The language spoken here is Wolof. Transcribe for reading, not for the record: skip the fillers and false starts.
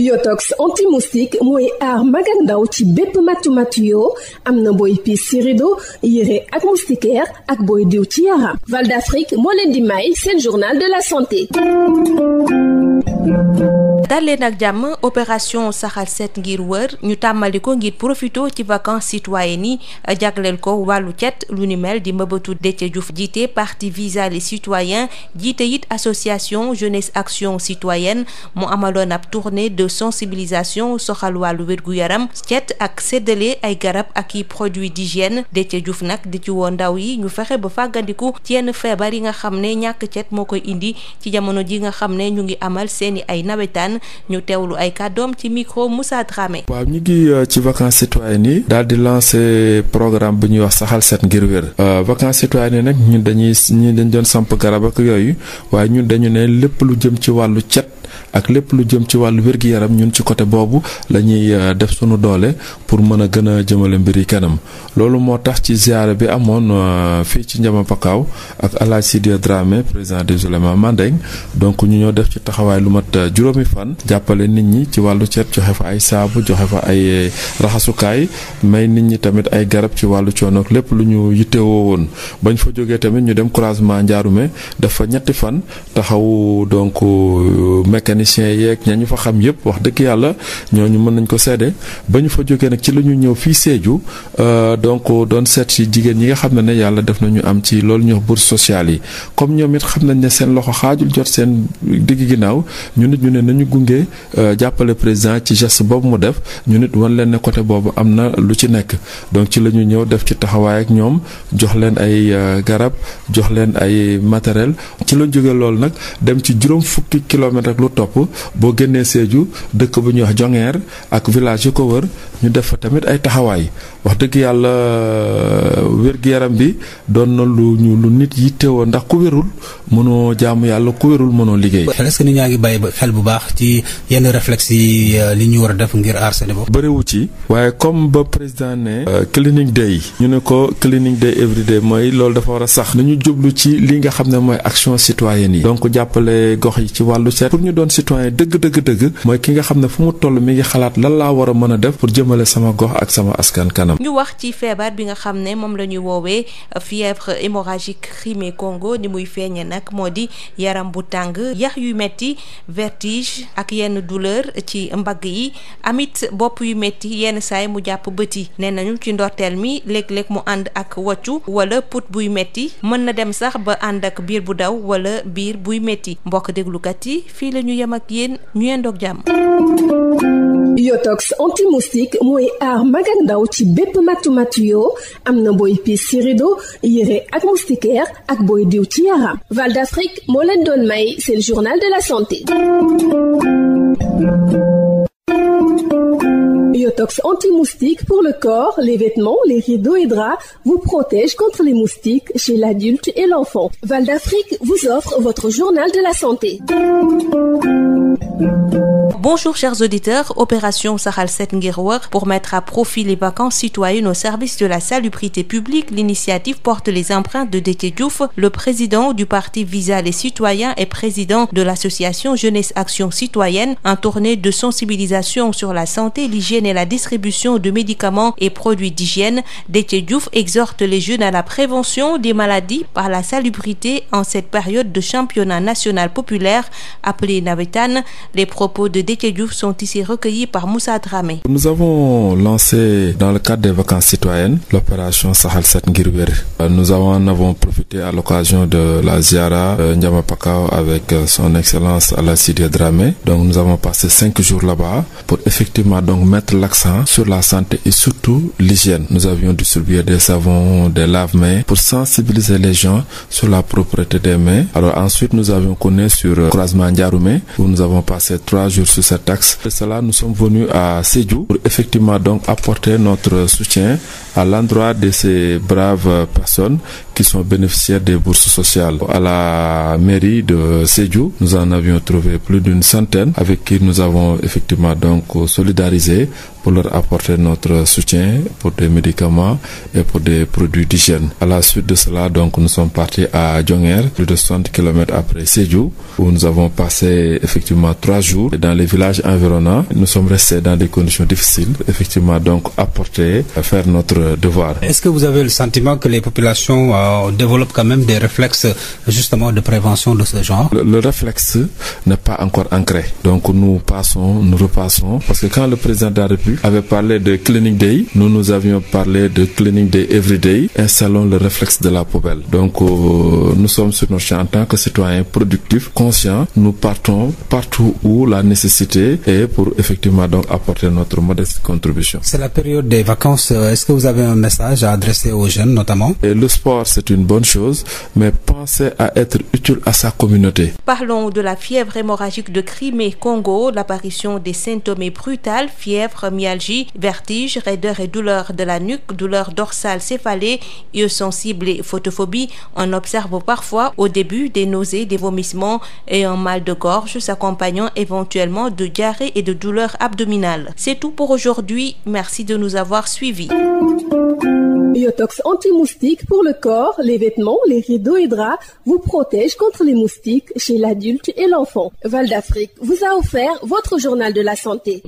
Yotox anti-moustique mooy aar mag ak ndaw ci bépp matu yoo am na booy piis ci rido yére ak moustiquaire ak booy diw ci yaram. Val d'Afrique moo leen di may seen journal de la santé. dalee nag jàmm opération saxal set ngir wër ñu tàmmali ko ngir profito ci vacances citoyennes yi jagleel ko wàllu cet lu ni mel di mbëbëtu Déthié Diouf jiite parti Visa les citoyens jiite it association jeunesse action citoyenne mu amaloon ab tournée de sensibilisation soxal wàllu wér-gu-yaram cet ak séddale ay garab ak i produits d'hygiène Déthié Diouf nag di ci woo ndaw yi ñu fexe ba fàggandiku ci yenn feebar yi nga xam ne ñàkk cet moo koy indi ci jamono ji nga xam ne ñu ngi amal seeni ay nawetaan ñu teewlu ay kàddoom ci micro Moussa Dramé. waaw ñu ngi ci vacances citoyennes yi daal di lancer programme bu ñuy wax saxal set ngir wér vacances citoyennes yi nag ñun dañ doon samp garab ak yooyu waaye ñun dañu ne lépp lu jëm ci wàllu cet ak lépp lu jëm ci wàllu wér-gi-yaram ñun ci côté boobu la ñuy def sunu doole pour mën a gën a jëmale mbir yi kanam loolu moo tax ci ziyaare bi amoon fii ci Ndiama Pakaaw ak El Hadj Sidia Dramé président des oulémas Mandeng donc ñu ñoo def ci taxawaay lu mat juróomi fan jàppale nit ñi ci wàllu cet joxe fa ay saabu joxe fa ay raxasukaay may nit ñi tamit ay garab ci wàllu coono ak lépp lu ñu yittewoo woon bañ fa jógee tamit ñu dem croisement Ndiaroume def fa ñetti fan taxaw donc mécanicien yeeg ña ñu fa xam yëpp wax dëgg yàlla ñooñu mën nañ ko seede ba ñu fa jógee nag ci la ñu ñëw fii Sédhiou donc doon seet ci jigéen ñi nga xam ne yàlla def nañu am ci loolu ñu wax bourse sociale yi comme ñoom it xam nañ ne seen loxo xaajul jot seen digg ginnaaw ñu nit ñu ne nañu gunge jàppale président ci geste boobu mu def ñu nit wan leen ne côté boobu am na lu ci nekk donc ci la ñu ñëw def ci taxawaay ak ñoom jox leen ay garab jox leen ay matériel ci la jógee loolu nag dem ci juróom fukki kilomètres ak lu topp boo génnee Sédhiou dëkk bu ñuy wax Jongeer ak village yu ko wër ñu def fa tamit ay taxawaay wax dëgg yàlla wér-gu-yaram bi doon na lu nit yittewoo ndax ku wérul mënoo jaamu yàlla ku wérul mënoo liggéey. est-ce que nit ñaa ngi bàyyi xel bu baax ci yenn réflexe yi li ñu war a def ngir aar seen bopp. bëriwu ci waaye comme ba président ne cleaning day ñu ne ko cleaning day every day mooy loolu dafa war a sax nañu jublu ci li nga xam ne mooy action citoyenne yi donc jàppale gox yi ci wàllu set pour ñu doon citoyen dëgg mooy ki nga xam ne fu mu toll mi ngi xalaat lan laa war a mën a def pour jëmale sama gox ak sama askan kanam. ñu wax ci feebar bi nga xam ne moom la ñuy woowee fièvre hémorragique Crimée Congo ni muy feeñe nag moo di yaram bu tàng yax yu metti vertige ak yenn douleur ci mbagg yi amit bopp yu metti yenn saay mu jàpp bët yi nee nañu ci ndorteel mi léeg-léeg mu ànd ak woccu wala put buy metti mën na dem sax ba ànd ak biir bu daw wala biir buy metti mbokk déglukat yi fii la ñu yem ak yéen ñu yendoog jàmm. Yotox anti-moustique mooy aar mag ak ndaw ci bépp matu yoo am na booy piis ci rido yére ak moustiquaire ak booy diw ci yaram. Val d'Afrique moo leen doon may seen journal de la santé. Yotox anti-moustique pour le corps, les vêtements, les rideaux et draps vous protège contre les moustiques chez l'adulte et l'enfant. Val d'Afrique vous offre votre journal de la santé. Bonjour chers auditeurs, opération Saxal Set ngir wër pour mettre à profit les vacances citoyennes au service de la salubrité publique. L'initiative porte les empreintes de Déthié Diouf, le président du parti Visa les citoyens et président de l'association Jeunesse Action Citoyenne, en tournée de sensibilisation sur la santé, l'hygiène et la distribution de médicaments et produits d'hygiène. Déthié Diouf exhorte les jeunes à la prévention des maladies par la salubrité en cette période de championnat national populaire appelé navétane. Les propos de Déthié Diouf sont ici recueillis par Moussa Dramé. Nous avons lancé dans le cadre des vacances citoyennes l'opération Saxal Set ngir wër. Nous en avons profité à l'occasion de la ziara Ndiama Pakaaw avec son excellence El Hadj Sidia Dramé. Donc nous avons passé 5 jours là-bas pour effectivement donc mettre l'accent sur la santé et surtout l'hygiène. Nous avions distribué des savons, des lave-mains pour sensibiliser les gens sur la propreté des mains. Alors ensuite nous avions connu sur croisement Ndiaroume où nous avons passé 3 jours sur cet axe. De cela, nous sommes venus à Sédhiou pour effectivement donc apporter notre soutien à l'endroit de ces braves personnes qui sont bénéficiaires des bourses sociales. À la mairie de Sédhiou, nous en avions trouvé plus d'une centaine avec qui nous avons effectivement donc solidarisé pour leur apporter notre soutien pour des médicaments et pour des produits d'hygiène. À la suite de cela, donc, nous sommes partis à Dionger, plus de 60 km après Sédhiou, où nous avons passé effectivement 3 jours. Et dans les villages environnants, nous sommes restés dans des conditions difficiles, effectivement, donc faire notre devoir. Est-ce que vous avez le sentiment que les populations développent quand même des réflexes justement de prévention de ce genre? Le réflexe n'est pas encore ancré. Donc nous repassons, parce que quand le président de la République avait parlé de Cleaning Day, nous avions parlé de Cleaning Day Every Day. Installons le réflexe de la poubelle. Donc nous sommes sur notre champ en tant que citoyens productifs, conscients. Nous partons partout où la nécessité est pour effectivement donc apporter notre modeste contribution. C'est la période des vacances. Est-ce que vous avez un message à adresser aux jeunes notamment? Et le sport, c'est une bonne chose, mais pensez à être utile à sa communauté. Parlons de la fièvre hémorragique de Crimée-Congo, l'apparition des symptômes brutaux, fièvre, myalgie, vertige, raideur et douleur de la nuque, douleur dorsale céphalée, yeux sensibles et photophobie. On observe parfois au début des nausées, des vomissements et un mal de gorge s'accompagnant éventuellement de diarrhée et de douleurs abdominales. C'est tout pour aujourd'hui. Merci de nous avoir suivis. Biotox anti-moustique pour le corps, les vêtements, les rideaux et draps vous protège contre les moustiques chez l'adulte et l'enfant. Val d'Afrique vous a offert votre journal de la santé.